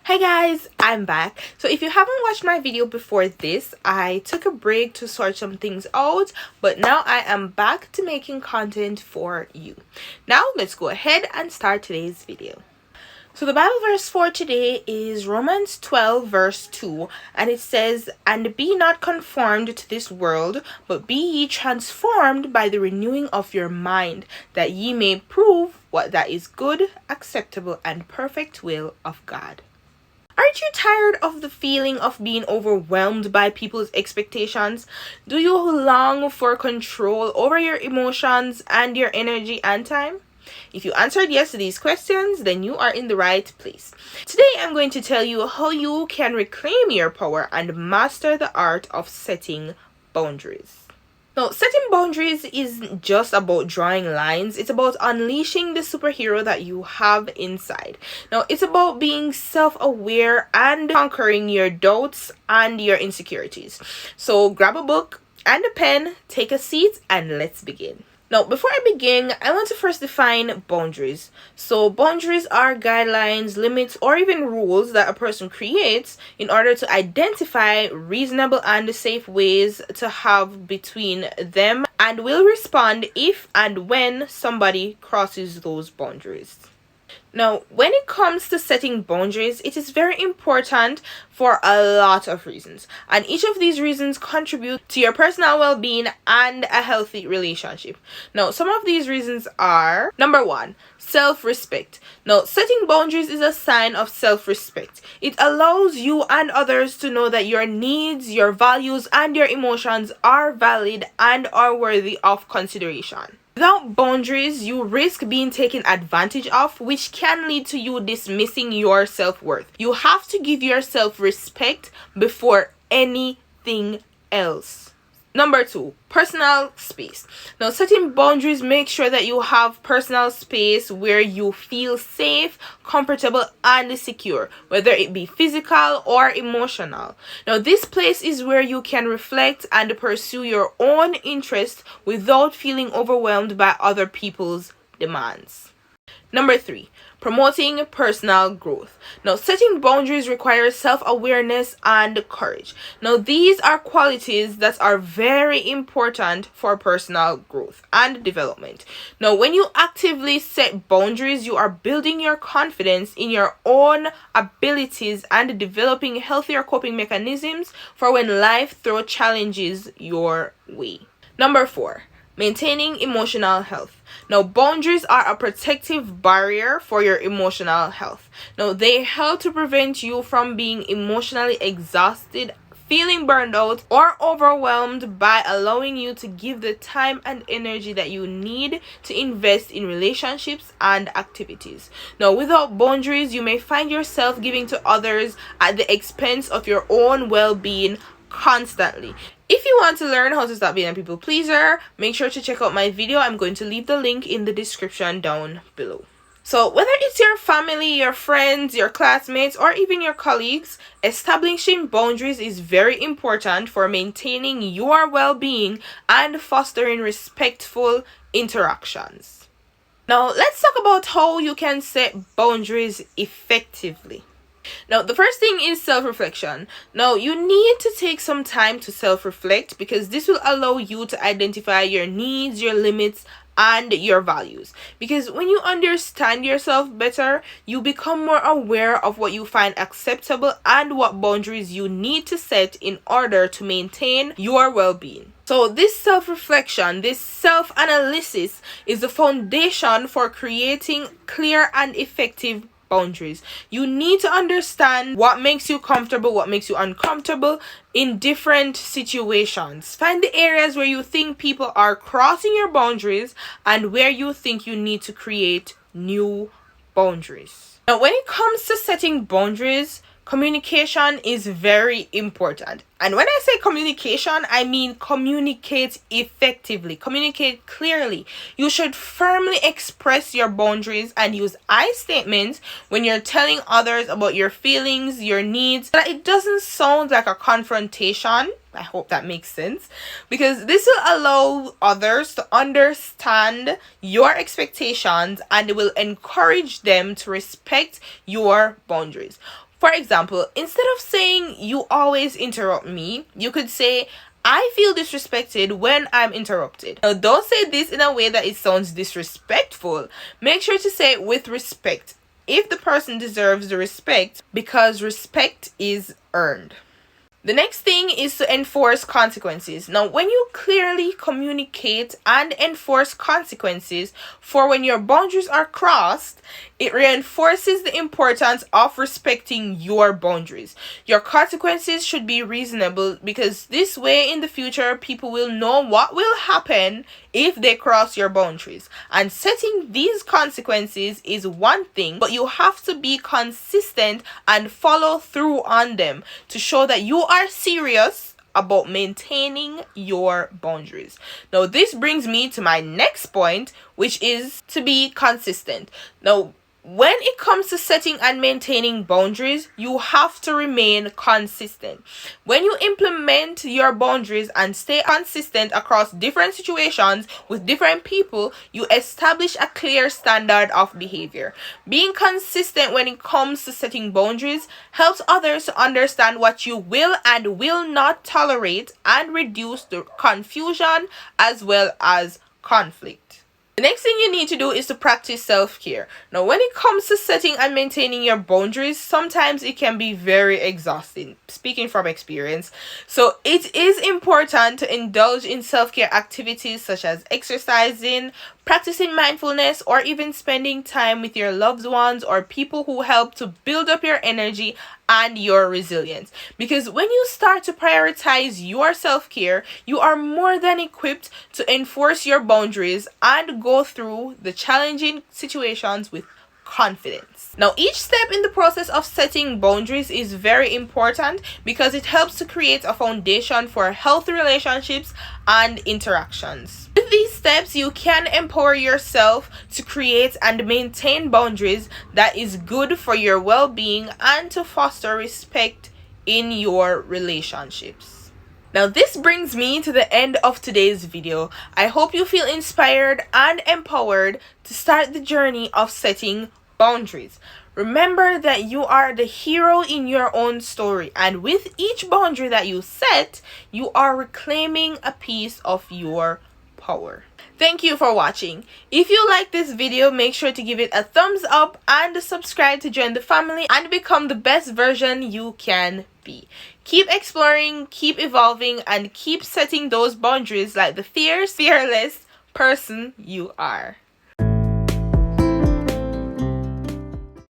Hi guys, I'm back. So if you haven't watched my video before this, I took a break to sort some things out, but now I am back to making content for you. Now let's go ahead and start today's video. So the Bible verse for today is Romans 12 verse 2, and it says, "And be not conformed to this world, but be ye transformed by the renewing of your mind, that ye may prove what that is good, acceptable, and perfect will of God." Aren't you tired of the feeling of being overwhelmed by people's expectations? Do you long for control over your emotions and your energy and time? If you answered yes to these questions, then you are in the right place. Today I'm going to tell you how you can reclaim your power and master the art of setting boundaries. Now, setting boundaries isn't just about drawing lines, it's about unleashing the superhero that you have inside. Now, it's about being self-aware and conquering your doubts and your insecurities. So grab a book and a pen, take a seat, and let's begin. Now, before I begin, I want to first define boundaries. So boundaries are guidelines, limits, or even rules that a person creates in order to identify reasonable and safe ways to have between them and will respond if and when somebody crosses those boundaries. Now, when it comes to setting boundaries, it is very important for a lot of reasons. And each of these reasons contribute to your personal well-being and a healthy relationship. Now, some of these reasons are, number one, self-respect. Now, setting boundaries is a sign of self-respect. It allows you and others to know that your needs, your values, and your emotions are valid and are worthy of consideration. Without boundaries, you risk being taken advantage of, which can lead to you dismissing your self-worth. You have to give yourself respect before anything else. Number two, personal space. Now, setting boundaries makes sure that you have personal space where you feel safe, comfortable, and secure, whether it be physical or emotional. Now, this place is where you can reflect and pursue your own interests without feeling overwhelmed by other people's demands. Number three, promoting personal growth. Now, setting boundaries requires self-awareness and courage. Now, these are qualities that are very important for personal growth and development. Now, when you actively set boundaries, you are building your confidence in your own abilities and developing healthier coping mechanisms for when life throws challenges your way. Number four, maintaining emotional health. Now, boundaries are a protective barrier for your emotional health. Now, they help to prevent you from being emotionally exhausted, feeling burned out, or overwhelmed by allowing you to give the time and energy that you need to invest in relationships and activities. Now, without boundaries, you may find yourself giving to others at the expense of your own well-being constantly. If you want to learn how to stop being a people pleaser, make sure to check out my video. I'm going to leave the link in the description down below. So whether it's your family, your friends, your classmates, or even your colleagues, establishing boundaries is very important for maintaining your well-being and fostering respectful interactions. Now, let's talk about how you can set boundaries effectively. Now, the first thing is self-reflection. Now, you need to take some time to self-reflect because this will allow you to identify your needs, your limits, and your values. Because when you understand yourself better, you become more aware of what you find acceptable and what boundaries you need to set in order to maintain your well-being. So this self-reflection, this self-analysis is the foundation for creating clear and effective boundaries. You need to understand what makes you comfortable, what makes you uncomfortable in different situations. Find the areas where you think people are crossing your boundaries and where you think you need to create new boundaries. Now, when it comes to setting boundaries, communication is very important. And when I say communication, I mean communicate effectively, communicate clearly. You should firmly express your boundaries and use I statements when you're telling others about your feelings, your needs, so that it doesn't sound like a confrontation. I hope that makes sense, because this will allow others to understand your expectations and it will encourage them to respect your boundaries. For example, instead of saying you always interrupt me, you could say I feel disrespected when I'm interrupted. Now, don't say this in a way that it sounds disrespectful. Make sure to say it with respect if the person deserves the respect, because respect is earned. The next thing is to enforce consequences. Now, when you clearly communicate and enforce consequences for when your boundaries are crossed, it reinforces the importance of respecting your boundaries. Your consequences should be reasonable, because this way in the future people will know what will happen if they cross your boundaries. And setting these consequences is one thing, but you have to be consistent and follow through on them to show that you are serious about maintaining your boundaries. Now, this brings me to my next point, which is to be consistent. Now, when it comes to setting and maintaining boundaries, you have to remain consistent. When you implement your boundaries and stay consistent across different situations with different people, you establish a clear standard of behavior. Being consistent when it comes to setting boundaries helps others to understand what you will and will not tolerate and reduce the confusion as well as conflict. The next thing you need to do is to practice self-care. Now, when it comes to setting and maintaining your boundaries, sometimes it can be very exhausting, speaking from experience. So it is important to indulge in self-care activities such as exercising, practicing mindfulness, or even spending time with your loved ones or people who help to build up your energy and your resilience. Because when you start to prioritize your self-care, you are more than equipped to enforce your boundaries and go through the challenging situations with confidence. Now, each step in the process of setting boundaries is very important because it helps to create a foundation for healthy relationships and interactions. With these steps, you can empower yourself to create and maintain boundaries that is good for your well-being and to foster respect in your relationships. Now, this brings me to the end of today's video. I hope you feel inspired and empowered to start the journey of setting boundaries. Remember that you are the hero in your own story, and with each boundary that you set, you are reclaiming a piece of your power. Thank you for watching. If you like this video, make sure to give it a thumbs up and subscribe to join the family and become the best version you can be. Keep exploring, keep evolving, and keep setting those boundaries like the fierce, fearless person you are.